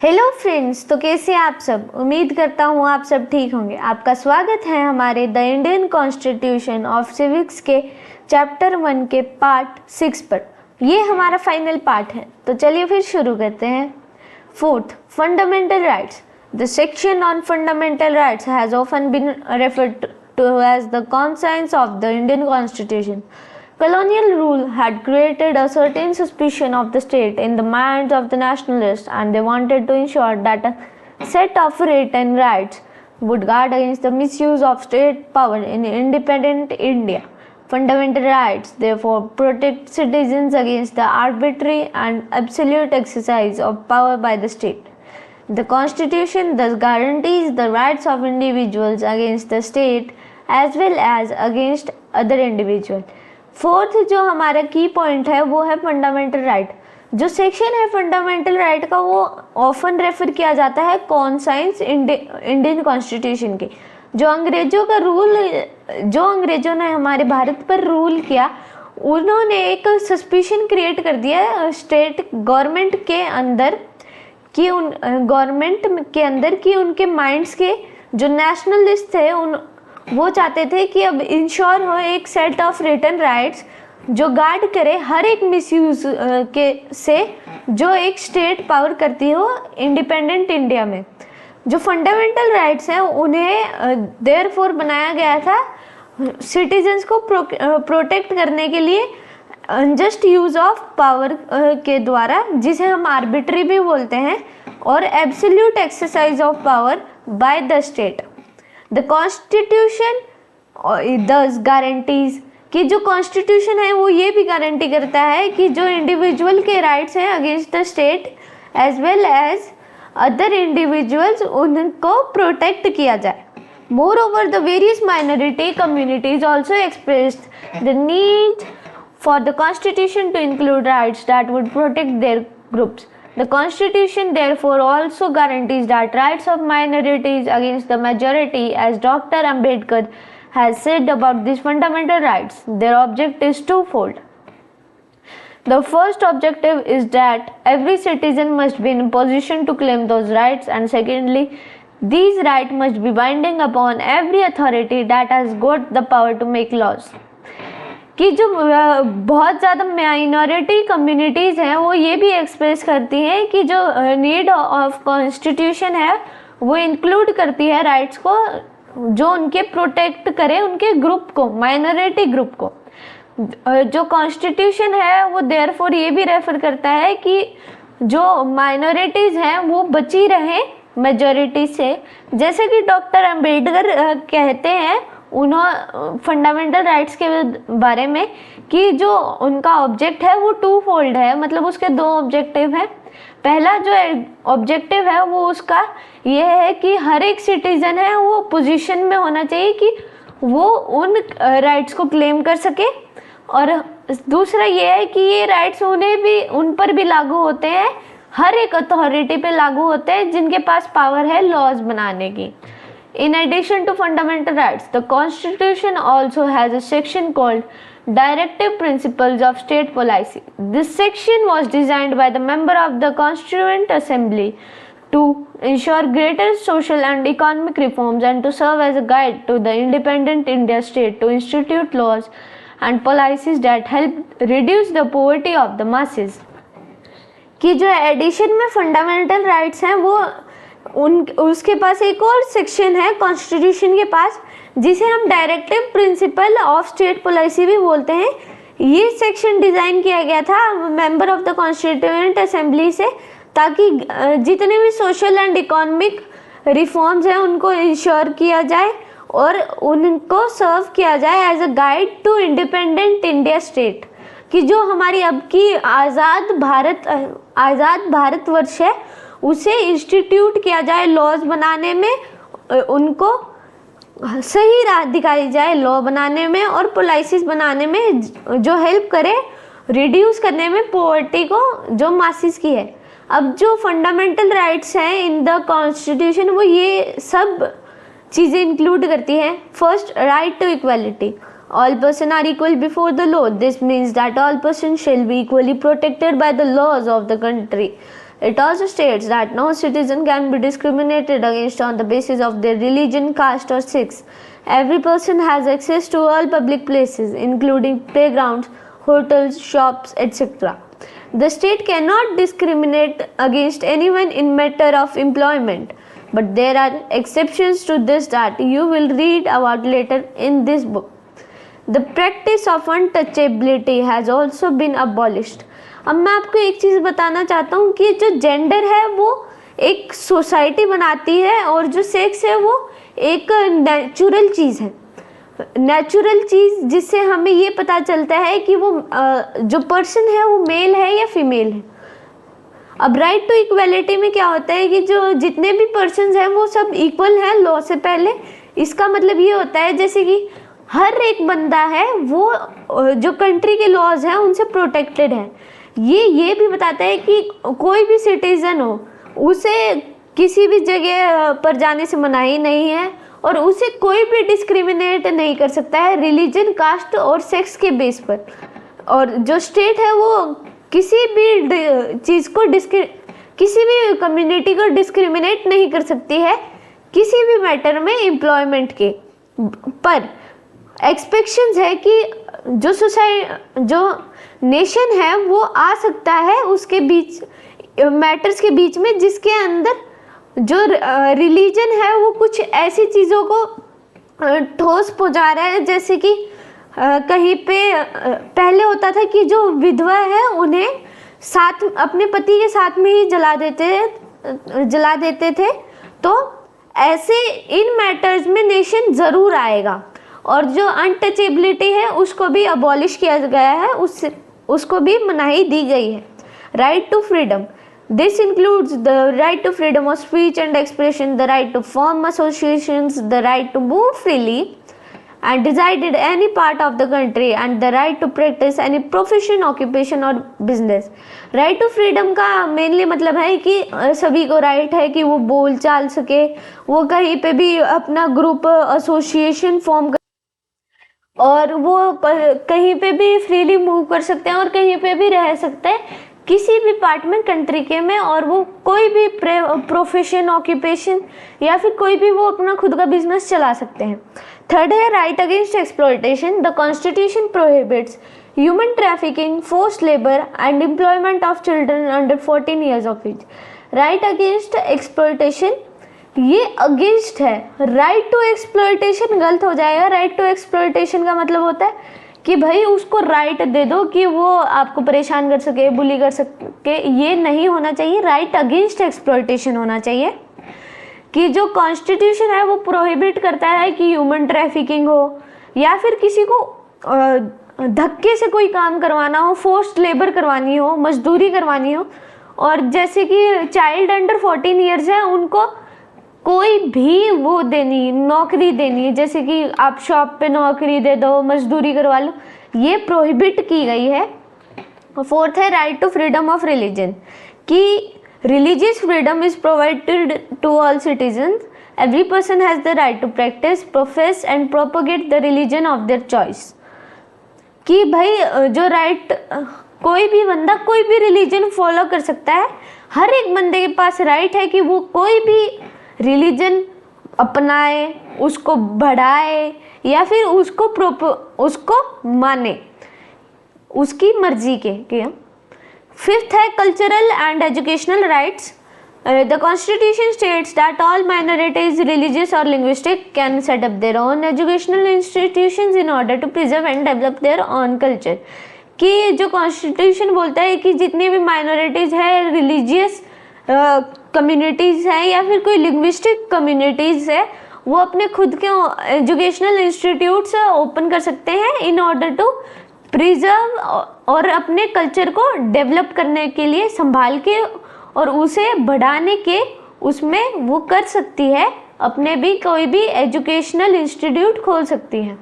Hello friends, तो कैसे आप सब। उम्मीद करता हूँ आप सब ठीक होंगे। आपका स्वागत है हमारे the Indian constitution of civics के चैप्टर 1 के पार्ट 6 पर। ये हमारा फाइनल पार्ट है, तो चलिए फिर शुरू करते हैं। Fourth, fundamental rights. The section on fundamental rights has often been referred to as the conscience of the Indian constitution. Colonial rule had created a certain suspicion of the state in the minds of the nationalists, and they wanted to ensure that a set of written rights would guard against the misuse of state power in independent India. Fundamental rights therefore protect citizens against the arbitrary and absolute exercise of power by the state. The Constitution thus guarantees the rights of individuals against the state as well as against other individuals. Fourth जो हमारा की point है वो है fundamental right. जो section है fundamental right का वो ऑफन रेफर किया जाता है कॉन्साइंस इंडियन कॉन्स्टिट्यूशन के. जो अंग्रेजों ने हमारे भारत पर रूल किया, उन्होंने एक सस्पिशन क्रिएट कर दिया स्टेट गवर्नमेंट के अंदर कि उनके माइंड्स के जो नेशनलिस्ट थे वो चाहते थे कि अब इंश्योर हो एक सेट ऑफ रिटन राइट्स जो गार्ड करे हर एक मिसयूज के से जो एक स्टेट पावर करती हो इंडिपेंडेंट इंडिया में. जो फंडामेंटल राइट्स हैं उन्हें देयरफॉर बनाया गया था सिटीजन्स को प्रोटेक्ट करने के लिए अनजस्ट यूज ऑफ पावर के द्वारा, जिसे हम आर्बिट्री भी बोलते हैं, और absolute exercise of power by the state. The constitution दस गारंटीज कि जो कॉन्स्टिट्यूशन है वो ये भी गारंटी करता है कि जो इंडिविजुअल के राइट्स हैं against the state as well as other individuals उनको प्रोटेक्ट किया जाए. Moreover the various minority communities also expressed the need for the constitution to include rights that would protect their groups. The constitution therefore also guarantees that rights of minorities against the majority, as Dr. Ambedkar has said about these fundamental rights. Their object is twofold. The first objective is that every citizen must be in a position to claim those rights, and secondly, these rights must be binding upon every authority that has got the power to make laws. कि जो बहुत ज़्यादा minority communities हैं वो ये भी express करती हैं कि जो नीड ऑफ कॉन्स्टिट्यूशन है वो इंक्लूड करती है राइट्स को जो उनके प्रोटेक्ट करे उनके ग्रुप को, माइनॉरिटी ग्रुप को. जो कॉन्स्टिट्यूशन है वो देयरफॉर ये भी रेफर करता है कि जो माइनॉरिटीज़ हैं वो बची रहें मेजॉरिटी से. जैसे कि डॉक्टर अम्बेडकर कहते हैं फंडामेंटल राइट्स के बारे में कि जो उनका ऑब्जेक्ट है वो टू फोल्ड है, मतलब उसके दो ऑब्जेक्टिव हैं. पहला जो ऑब्जेक्टिव है वो उसका ये है कि हर एक सिटीजन है वो पोजीशन में होना चाहिए कि वो उन राइट्स को क्लेम कर सके, और दूसरा ये है कि ये राइट्स उन पर भी लागू होते हैं, हर एक अथॉरिटी पे लागू होते हैं जिनके पास पावर है लॉज बनाने की. In addition to fundamental rights, the Constitution also has a section called Directive Principles of State Policy. This section was designed by the member of the Constituent Assembly to ensure greater social and economic reforms and to serve as a guide to the independent India state to institute laws and policies that help reduce the poverty of the masses. कि जो addition में fundamental rights हैं वो उसके पास एक और section है constitution के पास जिसे हम directive principle of state policy भी बोलते हैं. ये सेक्शन डिज़ाइन किया गया था member of the constituent assembly से, ताकि जितने भी सोशल एंड इकोनॉमिक रिफॉर्म्स हैं उनको इंश्योर किया जाए और उनको सर्व किया जाए as a guide to independent India state. कि जो हमारी अब की आज़ाद भारतवर्ष है उसे इंस्टीट्यूट किया जाए लॉज बनाने में, उनको सही राह दिखाई जाए लॉ बनाने में और पॉलिसीज बनाने में जो हेल्प करे रिड्यूस करने में पॉवर्टी को जो मासिस की है. अब जो फंडामेंटल राइट्स हैं इन द कॉन्स्टिट्यूशन वो ये सब चीज़ें इंक्लूड करती हैं. First, right to equality. All persons are equal before the law. This means that all persons shall be equally protected by the laws of the country. It also states that no citizen can be discriminated against on the basis of their religion, caste or sex. Every person has access to all public places, including playgrounds, hotels, shops, etc. The state cannot discriminate against anyone in matter of employment, but there are exceptions to this that you will read about later in this book. The practice of untouchability has also been abolished. अब मैं आपको एक चीज़ बताना चाहता हूँ कि जो gender है वो एक सोसाइटी बनाती है और जो सेक्स है वो एक नेचुरल चीज़ है, नेचुरल चीज़ जिससे हमें ये पता चलता है कि वो जो पर्सन है वो मेल है या फीमेल है। अब राइट टू इक्वलिटी में क्या होता है कि जो जितने भी पर्सन्स हैं वो सब इक्वल हैं लॉ से पहले। इसका मतलब ये होता है जैसे कि हर एक बंदा है वो जो कंट्री के लॉज हैं उनसे प्रोटेक्टेड है। ये भी बताता है कि कोई भी सिटीज़न हो उसे किसी भी जगह पर जाने से मनाही नहीं है और उसे कोई भी डिस्क्रिमिनेट नहीं कर सकता है रिलीजन, कास्ट और सेक्स के बेस पर। और जो स्टेट है वो किसी भी चीज़ को किसी भी कम्युनिटी को डिस्क्रिमिनेट नहीं कर सकती है किसी भी मैटर में एम्प्लॉयमेंट के। पर एक्सपेक्शंस है कि जो नेशन है वो आ सकता है उसके बीच मैटर्स के बीच में जिसके अंदर जो रिलीजन है वो कुछ ऐसी चीज़ों को ठोस पहुंचा रहा है, जैसे कि कहीं पे पहले होता था कि जो विधवा है उन्हें साथ अपने पति के साथ में ही जला देते थे। तो ऐसे इन मैटर्स में नेशन ज़रूर आएगा। और जो अनटचेबिलिटी है उसको भी अबॉलिश किया गया है, उसको भी मनाही दी गई है। Right to freedom, this includes the right to freedom of speech and expression, the right to form associations, the right to move freely and reside in any part of the country, and the right to practice any profession, occupation or business. right to freedom का mainly मतलब है कि सभी को right है कि वो बोल चाल सके, वो कहीं पे भी अपना ग्रुप एसोसिएशन फॉर्म कर और वो कहीं पे भी फ्रीली मूव कर सकते हैं और कहीं पे भी रह सकते हैं किसी भी पार्ट में कंट्री के में, और वो कोई भी प्रोफेशन, ऑक्यूपेशन या फिर कोई भी वो अपना खुद का बिजनेस चला सकते हैं। थर्ड है right against exploitation. The constitution prohibits human trafficking, forced labour and employment of children under 14 years of age. Right against exploitation ये अगेंस्ट है, राइट टू एक्सप्लॉयटेशन गलत हो जाएगा। राइट टू एक्सप्लॉयटेशन का मतलब होता है कि भाई उसको राइट दे दो कि वो आपको परेशान कर सके, बुली कर सके, ये नहीं होना चाहिए। राइट अगेंस्ट एक्सप्लॉयटेशन होना चाहिए कि जो कॉन्स्टिट्यूशन है वो प्रोहिबिट करता है कि ह्यूमन ट्रैफिकिंग हो या फिर किसी को धक्के से कोई काम करवाना हो, फोर्स्ड लेबर करवानी हो, मजदूरी करवानी हो। और जैसे कि चाइल्ड अंडर 14 ईयर्स है उनको कोई भी वो देनी, नौकरी देनी है, जैसे कि आप शॉप पे नौकरी दे दो, मजदूरी करवा लो, ये प्रोहिबिट की गई है। फोर्थ है right to freedom of religion कि religious freedom is provided to all citizens. Every person has the right to practice, profess and propagate the religion of their choice. कि भाई जो राइट कोई भी बंदा कोई भी रिलीजन फॉलो कर सकता है। हर एक बंदे के पास राइट है कि वो कोई भी रिलीजन अपनाए, उसको बढ़ाए या फिर उसको माने, उसकी मर्जी के। फिफ्थ है cultural and educational rights. The constitution states that all minorities, religious और linguistic can set up their own educational institutions in order to preserve and develop their own culture. कि जो कॉन्स्टिट्यूशन बोलता है कि जितनी भी माइनॉरिटीज है, रिलीजियस कम्युनिटीज़ हैं या फिर कोई लिंग्विस्टिक कम्युनिटीज़ है, वो अपने खुद के एजुकेशनल इंस्टीट्यूट्स ओपन कर सकते हैं इन ऑर्डर टू प्रिजर्व और अपने कल्चर को डेवलप करने के लिए, संभाल के और उसे बढ़ाने के उसमें वो कर सकती है, अपने भी कोई भी एजुकेशनल इंस्टीट्यूट खोल सकती है।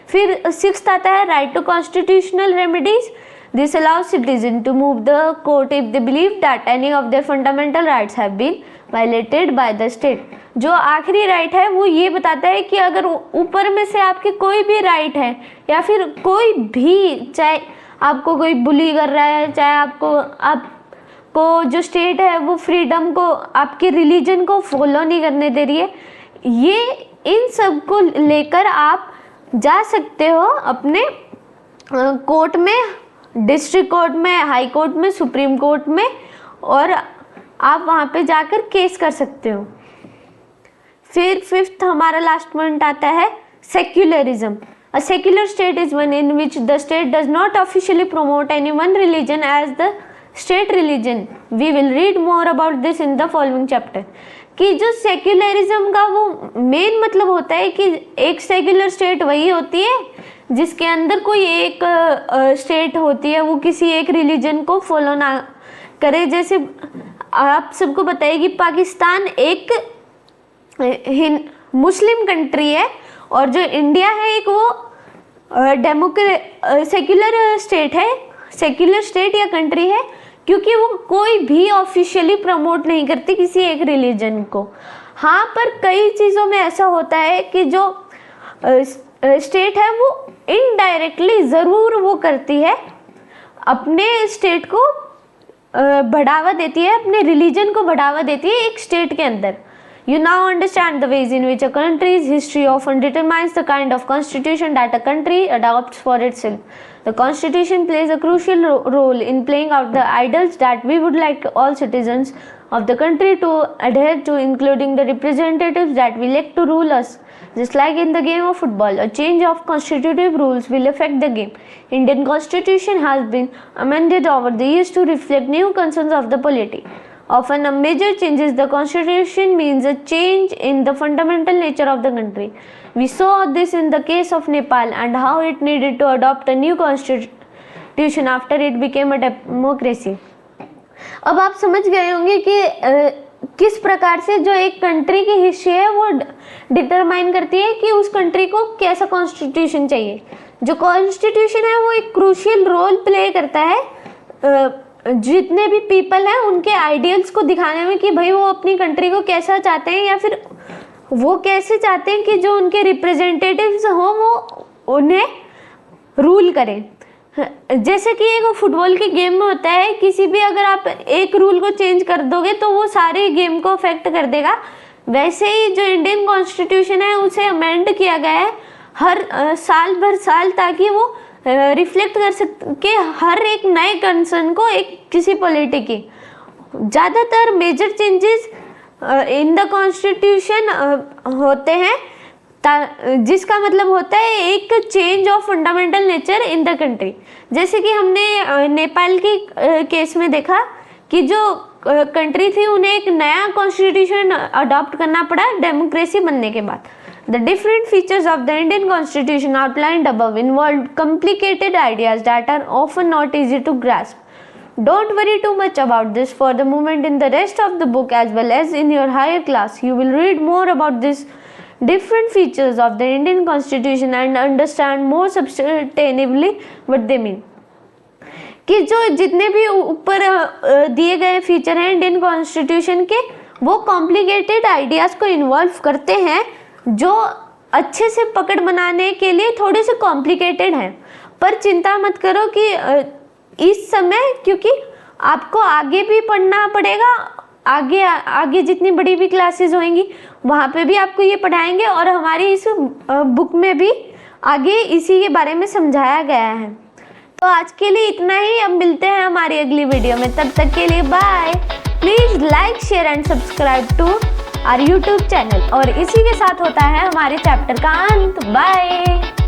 फिर सिक्स्थ आता है right to constitutional remedies. This allows citizens to move the court if they believe that any of their fundamental rights have been violated by the state. जो आखिरी राइट है वो ये बताता है कि अगर ऊपर में से आपके कोई भी राइट है या फिर कोई भी, चाहे आपको कोई बुली कर रहा है, चाहे आप को जो स्टेट है वो फ्रीडम को, आपके रिलीजन को फॉलो नहीं करने दे रही है। ये इन सब को लेकर आप जा सकते हो अपने कोर्ट में, डिस्ट्रिक्ट कोर्ट में, हाई कोर्ट में, सुप्रीम कोर्ट में, और आप वहाँ पे जाकर केस कर सकते हो। फिर फिफ्थ हमारा लास्ट पॉइंट आता है secularism. A secular state is one in which the state does not officially promote any one religion as the state religion. We will read more about this in the following chapter. कि जो secularism का वो main मतलब होता है कि एक secular state वही होती है जिसके अंदर कोई एक स्टेट होती है वो किसी एक रिलीजन को फॉलो ना करे। जैसे आप सबको पता है कि पाकिस्तान एक मुस्लिम कंट्री है और जो इंडिया है एक वो सेक्युलर स्टेट है, सेक्युलर स्टेट या कंट्री है, क्योंकि वो कोई भी ऑफिशियली प्रमोट नहीं करती किसी एक रिलीजन को। हाँ, पर कई चीज़ों में ऐसा होता है कि जो स्टेट है वो इनडायरेक्टली ज़रूर वो करती है, अपने स्टेट को बढ़ावा देती है, अपने रिलीजन को बढ़ावा देती है एक स्टेट के अंदर। You now understand the ways in which a country's history often determines the kind of constitution that a country adopts for itself. The constitution plays a crucial role in playing out the ideals that we would like all citizens of the country to adhere to, including the representatives that we elect to rule us. Just like in the game of football, a change of constitutive rules will affect the game. Indian constitution has been amended over the years to reflect new concerns of the polity. Often a major changes the constitution means a change in the fundamental nature of the country. We saw this in the case of Nepal and how it needed to adopt a new constitution after it became a democracy. अब आप समझ गए होंगे कि किस प्रकार से जो एक कंट्री की हिस्ट्री है वो डिटरमाइन करती है कि उस कंट्री को कैसा कॉन्स्टिट्यूशन चाहिए। जो कॉन्स्टिट्यूशन है वो एक क्रूशियल रोल प्ले करता है जितने भी पीपल हैं उनके आइडियल्स को दिखाने में कि भाई वो अपनी कंट्री को कैसा चाहते हैं या फिर वो कैसे चाहते हैं कि जो उनके रिप्रेजेंटेटिव्स हों वो उन्हें रूल करें। जैसे कि एक फुटबॉल के गेम में होता है, किसी भी अगर आप एक रूल को चेंज कर दोगे तो वो सारे गेम को अफेक्ट कर देगा। वैसे ही जो इंडियन कॉन्स्टिट्यूशन है उसे अमेंड किया गया है हर साल भर साल, ताकि वो रिफ्लेक्ट कर सके हर एक नए कंसर्न को एक किसी पॉलिटी की। ज़्यादातर major changes in the constitution होते हैं जिसका मतलब होता है एक change of fundamental nature in the country. जैसे कि हमने नेपाल के केस में देखा कि जो कंट्री थी उन्हें एक नया कॉन्स्टिट्यूशन अडॉप्ट करना पड़ा डेमोक्रेसी बनने के बाद। The different features of the Indian Constitution outlined above involved complicated ideas that are often not easy to grasp. Don't worry too much about this for the moment. In the rest of the book as well as in your higher class, you will read more about these different features of the Indian Constitution and understand more substantively what they mean. कि जो जितने भी ऊपर दिए गए feature हैं Indian constitution के, वो कॉम्प्लिकेटेड आइडियाज़ को इन्वॉल्व करते हैं जो अच्छे से पकड़ बनाने के लिए थोड़े से कॉम्प्लिकेटेड हैं। पर चिंता मत करो कि इस समय, क्योंकि आपको आगे भी पढ़ना पड़ेगा, आगे जितनी बड़ी भी क्लासेस होंगी वहाँ पे भी आपको ये पढ़ाएंगे और हमारी इस बुक में भी आगे इसी के बारे में समझाया गया है। तो आज के लिए इतना ही, अब मिलते हैं हमारी अगली वीडियो में, तब तक के लिए bye. Please like, share and subscribe to our YouTube channel. और इसी के साथ होता है हमारे चैप्टर का अंत। बाय।